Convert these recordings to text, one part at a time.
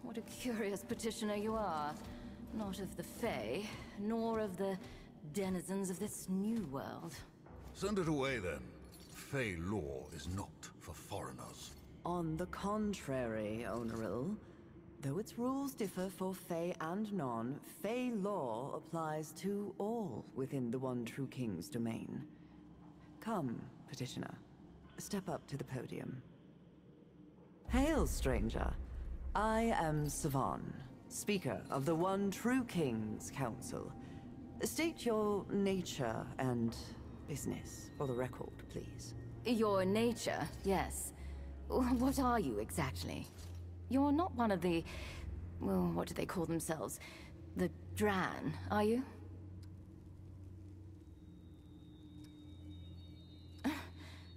what a curious petitioner you are. Not of the Fae, nor of the denizens of this new world. Send it away then. Fae law is not for foreigners. On the contrary, Oneril. Though its rules differ for Fae and non, Fae law applies to all within the One True King's domain. Come, petitioner. Step up to the podium. Hail, stranger. I am Savan, speaker of the One True King's Council. State your nature and business for the record, please. Your nature, yes. What are you exactly? You're not one of the... well, what do they call themselves? The Dran, are you?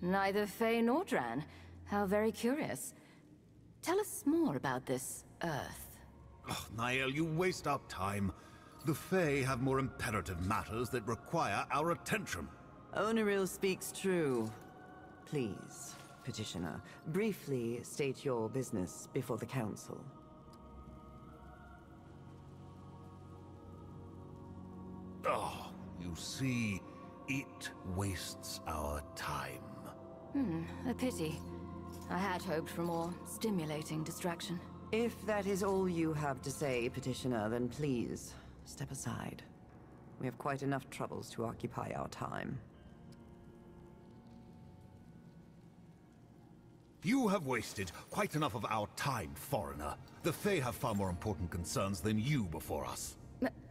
Neither Fae nor Dran. How very curious. Tell us more about this Earth. Oh, Niall, you waste our time. The Fae have more imperative matters that require our attention. Oneril speaks true. Please, petitioner, briefly state your business before the council. Oh, you see, it wastes our time. A pity. I had hoped for more stimulating distraction. If that is all you have to say, petitioner, then please, step aside. We have quite enough troubles to occupy our time. You have wasted quite enough of our time, foreigner. The Fae have far more important concerns than you before us.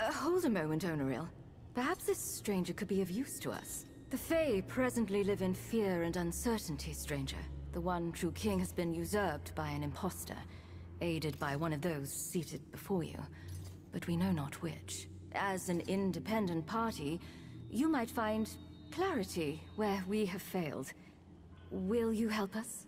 Hold a moment, Oneril. Perhaps this stranger could be of use to us. The Fae presently live in fear and uncertainty, stranger. The One True King has been usurped by an impostor, aided by one of those seated before you, but we know not which. As an independent party, you might find clarity where we have failed. Will you help us?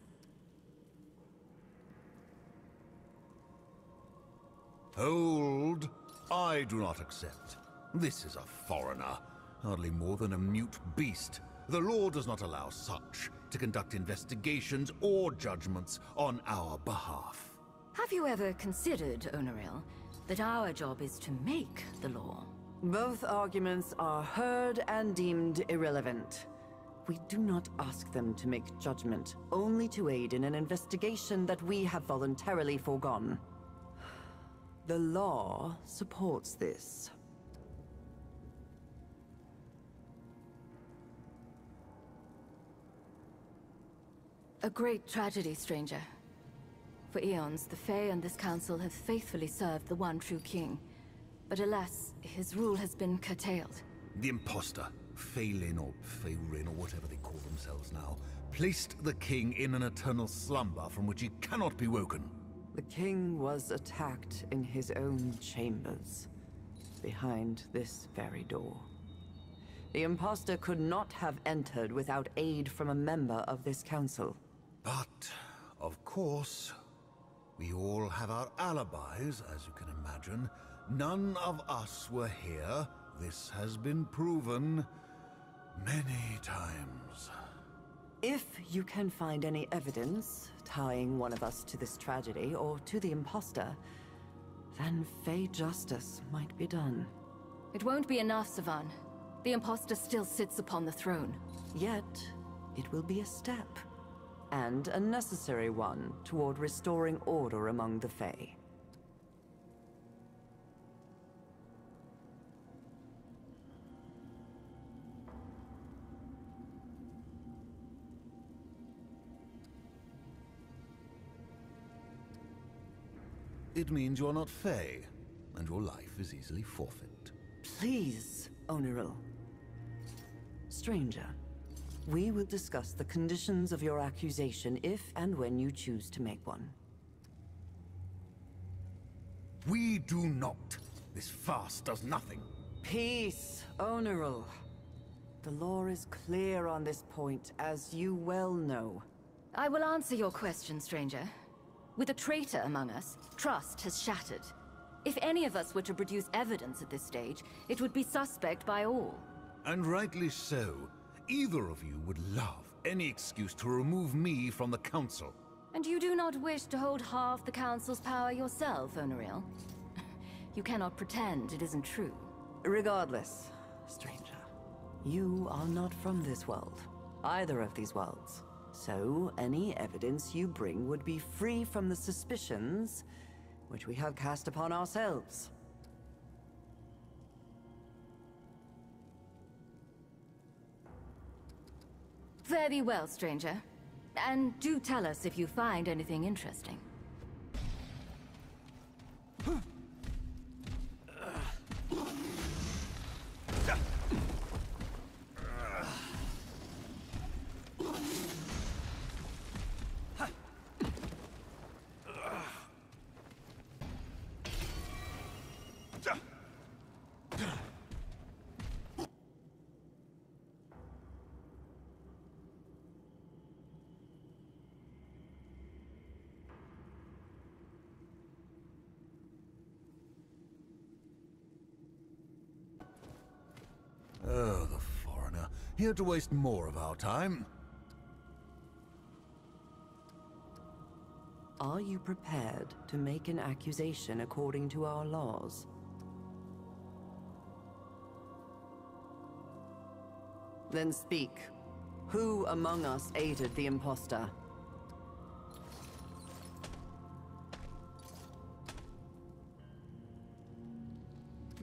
Hold. I do not accept. This is a foreigner, hardly more than a mute beast. The law does not allow such to conduct investigations or judgments on our behalf. Have you ever considered, Oneril, that our job is to make the law? Both arguments are heard and deemed irrelevant. We do not ask them to make judgment, only to aid in an investigation that we have voluntarily foregone. The law supports this. A great tragedy, stranger. For eons, the Fae and this council have faithfully served the One True King. But alas, his rule has been curtailed. The impostor, Phelan or Feyrin or whatever they call themselves now, placed the king in an eternal slumber from which he cannot be woken. The king was attacked in his own chambers, behind this very door. The impostor could not have entered without aid from a member of this council. But, of course, we all have our alibis, as you can imagine. None of us were here. This has been proven many times. If you can find any evidence tying one of us to this tragedy or to the impostor, then Fae justice might be done. It won't be enough, Savan. The impostor still sits upon the throne. Yet, it will be a step, and a necessary one toward restoring order among the Fae. It means you're not Fae, and your life is easily forfeit. Please, Oneril. Stranger, we will discuss the conditions of your accusation if and when you choose to make one. We do not. This farce does nothing. Peace, Oneril. The law is clear on this point, as you well know. I will answer your question, stranger. With a traitor among us, trust has shattered. If any of us were to produce evidence at this stage, it would be suspect by all. And rightly so. Either of you would love any excuse to remove me from the council. And you do not wish to hold half the Council's power yourself, Onariel? You cannot pretend it isn't true. Regardless, stranger, you are not from this world, either of these worlds. So, any evidence you bring would be free from the suspicions which we have cast upon ourselves. Fare thee well, stranger. And do tell us if you find anything interesting. Oh, the foreigner. Here to waste more of our time. Are you prepared to make an accusation according to our laws? Then speak. Who among us aided the imposter?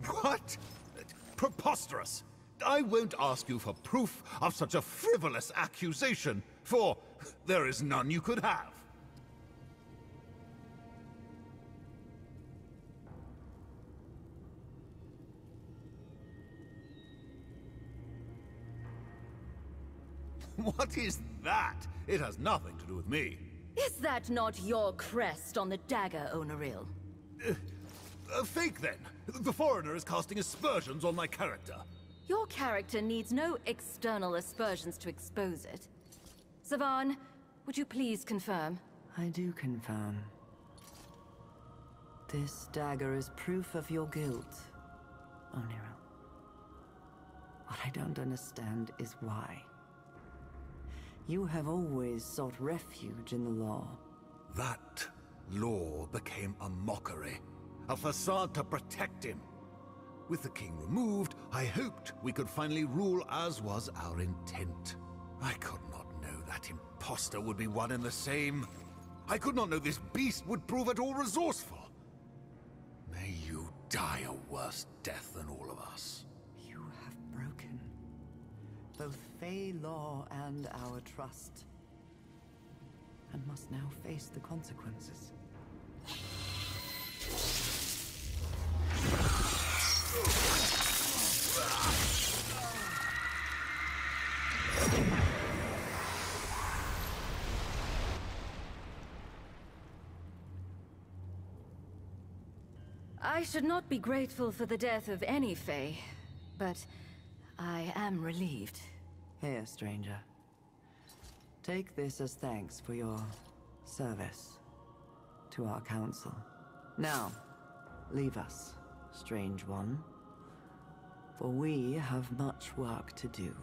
What? Preposterous! I won't ask you for proof of such a frivolous accusation, for there is none you could have. What is that? It has nothing to do with me. Is that not your crest on the dagger, Onariel? Fake, then. The foreigner is casting aspersions on my character. Your character needs no external aspersions to expose it. Savan, would you please confirm? I do confirm. This dagger is proof of your guilt, Onariel. What I don't understand is why. You have always sought refuge in the law. That law became a mockery, a facade to protect him. With the king removed, I hoped we could finally rule as was our intent. I could not know that imposter would be one and the same. I could not know this beast would prove at all resourceful. May you die a worse death than all of us. You have broken both Fey law and our trust, and must now face the consequences. I should not be grateful for the death of any Fae, but I am relieved. Here, stranger. Take this as thanks for your service to our council. Now, leave us, strange one, for we have much work to do.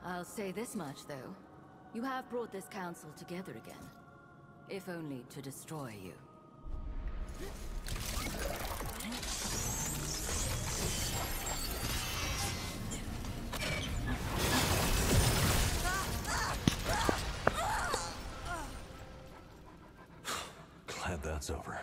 I'll say this much, though. You have brought this council together again. If only to destroy you. Glad that's over.